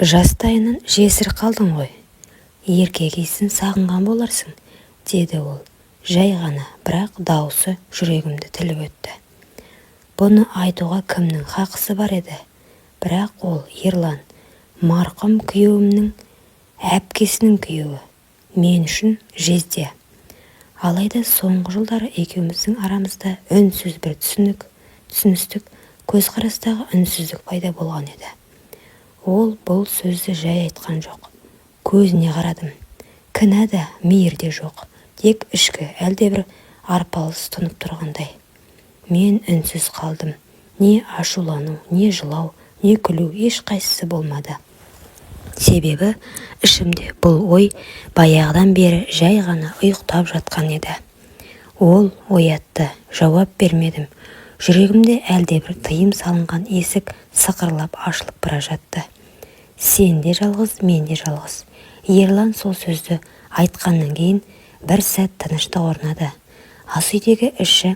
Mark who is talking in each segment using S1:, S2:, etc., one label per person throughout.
S1: Жастайынан жесір қалдың ғой, еркек исін сағынған боларсың, деді ол. Жай ғана, бірақ даусы жүрегімді тіліп өтті. Бұны айтуға кімнің хақысы бар еді? Бірақ ол Ерлан, марқұм күйеуімнің әпкесінің күйеуі. Мен үшін жезде. Алайда соңғы жылдары екеуміздің арамызда үнсіз бір түсіністік, көзқарастағы үнсіздік пайда болған еді. Ол бұл сөзді жай айтқан жоқ. Көзіне қарадым. Кінә да, мейір де жоқ. Тек ішкі әлдебір арпалыс тұнып тұрғандай. Мен үнсіз қалдым. Не ашулану, не жылау, не күлу ешқайсысы болмады. Себебі ішімде бұл ой баяғыдан бері жай ғана ұйықтап жатқан еді. Ол оятты, жауап бермедім. Жүрегімде әлдебір тыйым салынған есік сықырлап ашылып бара жатты. Сен де жалғыз, мен де жалғыз. Ерлан сол сөзді айтқаннан кейін бір сәт тыныштық орнады. Ас үйдегі іші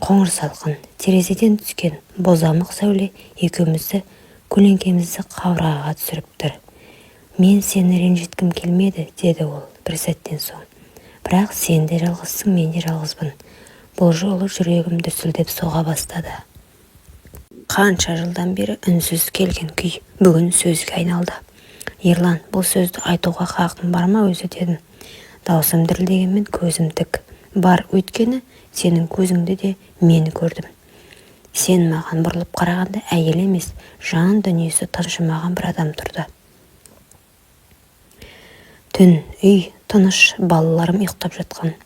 S1: қоңыр салқын, терезеден түскен бозамық сәуле екеумізді көлеңкемізді қабырғаға түсіріп тұр. Мен сені ренжіткім келмеді, деді ол бір сәттен соң. Бірақ сен де жалғызсың, мен де жалғызбын. Бұл жолы жүрегім дүрсілдеп соға бастады. Қанша жылдан бері үнсіз келген күй бүгін сөзге айналды. Ерлан, бұл сөзді айтуға хақың бар ма өзі, дедім. Даусым дірілдегенмен көзім тік. Бар, өйткені сенің көзіңді де мені көрдім. Сен маған бұрылып қарағанда әйел емес, жан дүниесі тыншымаған бір адам тұрды. Түн, үй, тыныш, балаларым ұйықтап жатқан.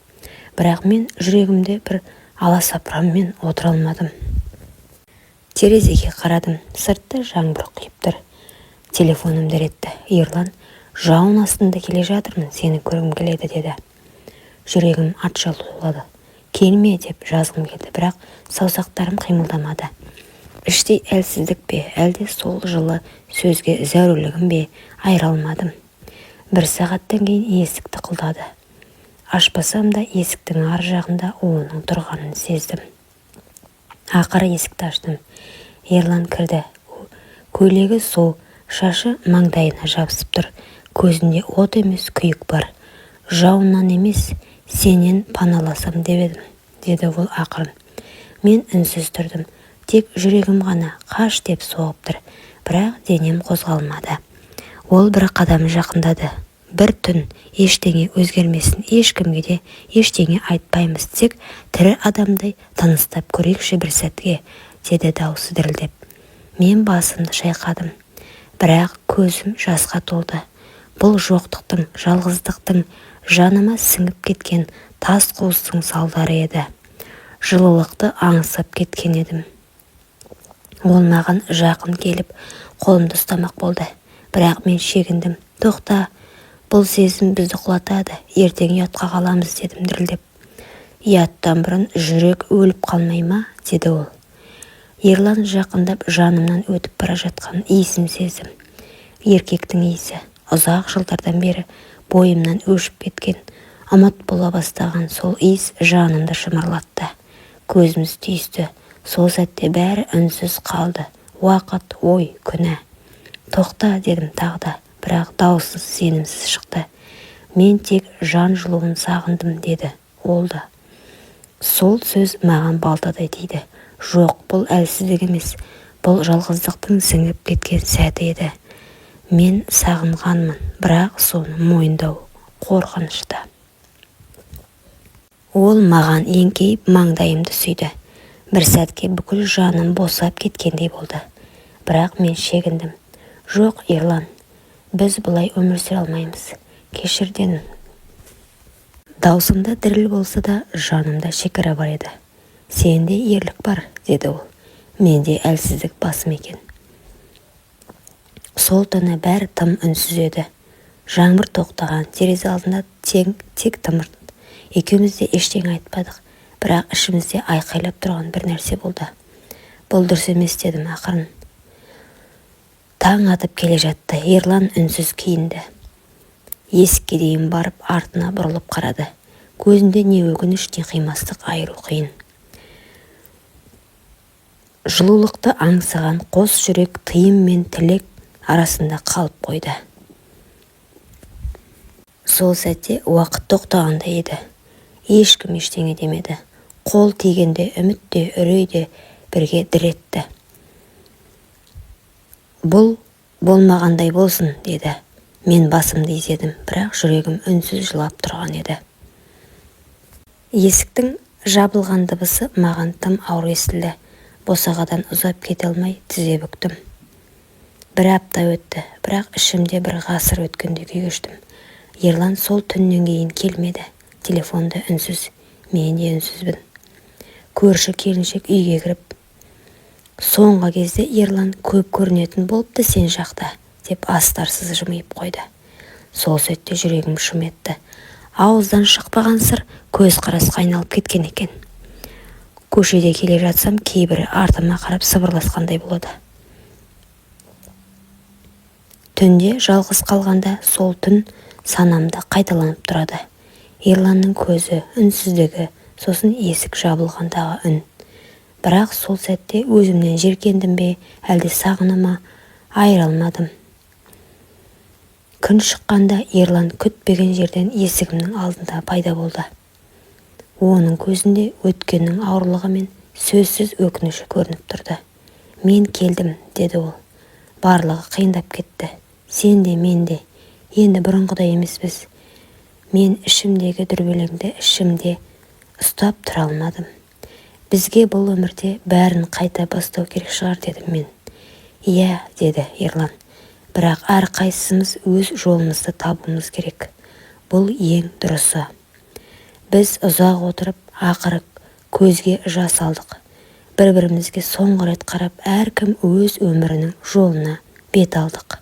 S1: Бірақ мен жүрегімде бір аласапыранмен отыра алмадым. Терезеге қарадым, сыртта жаңбыр құйып тұр. Телефоным діретті. Ерлан, жауын астында келе жатырмын, сені көргім келеді, деді. Жүрегім атжал толады. Келме деп жазғым келді, бірақ саусақтарым қимылдамады. Іштей әлсіздік пе, әлде сол жылы сөзге зәрулігім бе, айыра алмадым. Бір сағаттан кейін есік тықылдады. Ашпасам да есіктің ар жағында оның тұрғанын сездім. Ақыры есікті аштым. Ерлан кірді. Көйлегі сол, шашы маңдайына жабысып тұр. Көзінде от емес күйік бар. Жауыннан емес, сенен паналасам деп едім, деді ол ақырын. Мен үнсіз тұрдым. Тек жүрегім ғана қаш деп соғып тұр. Бірақ денем қозғалмады. Ол бір қадам жақындады. Бір түн ештеңе өзгермесін, ешкімге де ештеңе айтпаймыз, тек тірі адамдай тыныстап көрейікші бір сәтке, деді даусы дірілдеп. Мен басымды шайқадым, бірақ көзім жасқа толды. Бұл жоқтықтың, жалғыздықтың, жаныма сіңіп кеткен тас қуыстың салдары еді. Жылылықты аңсап кеткен едім. Ол маған жақын келіп, қолымды ұстамақ болды. Бірақ мен шегіндім. Тоқта, бұл сезім бізді құлатады, ертең ұятқа қаламыз, дедім дірілдеп. Ұяттан бұрын жүрек өліп қалмай ма, деді ол. Ерлан жақындап жанымнан өтіп бара жатқан иісін сездім. Еркектің иісі, ұзақ жылдардан бері бойымнан өшіп кеткен, ұмыт бола бастаған сол иіс жанымды шымырлатты. Көзіміз түйісті. Сол сәтте бәрі үнсіз қалды. Уақыт, ой, күнә. Тоқта, дедім тағы да, бірақ даусыз, сенімсіз шықты. Мен тек жан жылуын сағындым, деді ол да. Сол сөз маған балтадай тиді. Жоқ, бұл әлсіздік емес, бұл жалғыздықтың сіңіп кеткен сәті еді. Мен сағынғанмын, бірақ соны мойындау қорқынышты. Ол маған еңкейіп маңдайымды сүйді. Бір сәтке бүкіл жаным босап кеткендей болды. Бірақ мен шегіндім. Жоқ, Ерлан, біз бұлай өмір сүре алмаймыз. Кешір, дедім. Даусымда діріл болса да, жанымда шекара бар еді. Сенде ерлік бар, деді ол. Менде әлсіздік басым екен. Сол түні бәрі тым үнсіз еді. Жаңбыр тоқтаған, терезе алдында тек тымырт. Екеуміз де ештеңе айтпадық, бірақ ішімізде айқайлап тұрған бір нәрсе болды. Бұл дұрыс емес, дедім ақырын. Таң атып келе жатты. Ерлан үнсіз киінді. Есікке дейін барып артына бұрылып қарады. Көзінде не өкініш, не қимастық айыру қиын. Жылулықты аңсаған қос жүрек тыйым мен тілек арасында қалып қойды. Сол сәтте уақыт тоқтағандай еді. Ешкім ештеңе демеді. Қол тигенде үміт те, үрей де бірге дір етті. Бұл болмағандай болсын, деді. Мен басымды изедім, бірақ жүрегім үнсіз жылап тұрған еді. Есіктің жабылған дыбысы маған тым ауыр естілді. Босағадан ұзап кете алмай тізе бүктім. Бір апта өтті, бірақ ішімде бір ғасыр өткенде күй кештім. Ерлан сол түннен кейін келмеді. Телефонда үнсіз, мен де үнсізбін. Көрші келіншек үйге кіріп, соңғы кезде Ерлан көп көрінетін болыпты сен жақта, деп астарсыз жымиып қойды. Сол сәтте жүрегім шым етті. Ауыздан шықпаған сыр көз қарасқа айналып кеткен екен. Көшеде келе жатсам, кейбірі артыма қарап сыбырласқандай болады. Түнде жалғыз қалғанда сол түн санамда қайталанып тұрады. Ерланның көзі, үнсіздігі, сосын есік жабылғандағы үн. Бірақ сол сәтте өзімнен жеркендім бе, әлде сағынама, айыра алмадым. Күн шыққанда Ерлан күтпеген жерден есігімнің алдында пайда болды. Оның көзінде өткеннің ауырлығы мен сөзсіз өкініші көрініп тұрды. Мен келдім, деді ол. Барлығы қиындап кетті. Сен де, мен де. Енді бұрынғыдай емеспіз. Мен ішімдегі дүрбелеңді ішімде ұстап тұра алмадым. Бізге бұл өмірде бәрін қайта бастау керек шығар, дедім мен. Иә, деді Ерлан. Бірақ әрқайсымыз өз жолымызды табуымыз керек. Бұл ең дұрысы. Біз ұзақ отырып, ақыры көзге жас алдық. Бір-бірімізге соңғы рет қарап, әркім өз өмірінің жолына бет алдық.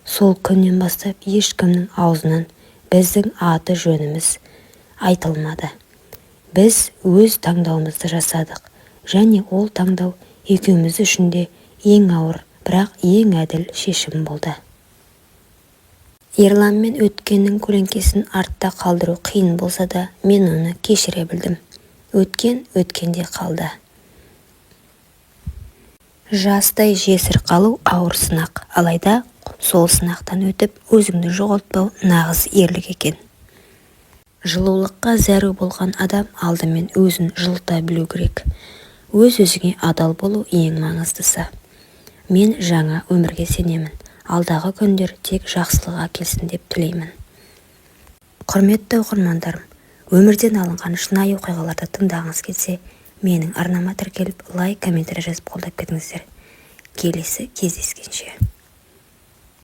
S1: Сол күннен бастап ешкімнің аузынан біздің аты жөніміз айтылмады. Біз өз таңдауымызды жасадық, және ол таңдау екеуміз үшін де ең ауыр, бірақ ең әділ шешім болды. Ерланмен өткеннің көлеңкесін артта қалдыру қиын болса да, мен оны кешіре білдім. Өткен өткенде қалды. Жастай жесір қалу ауыр сынақ, алайда сол сынақтан өтіп, өзіңді жоғалтпау нағыз ерлік екен. Жылулыққа зәру болған адам алдымен өзін жылыта білу керек. Өз-өзіңе адал болу ең маңыздысы. Мен жаңа өмірге сенемін. Алдағы күндер тек жақсылық әкелсін деп тілеймін. Құрметті оқырмандарым, өмірден алынған шынайы оқиғаларды тыңдағыңыз келсе, менің арнама тіркеліп, лайк, комментарий жазып қолдап кетіңіздер. Келесі кездескенше.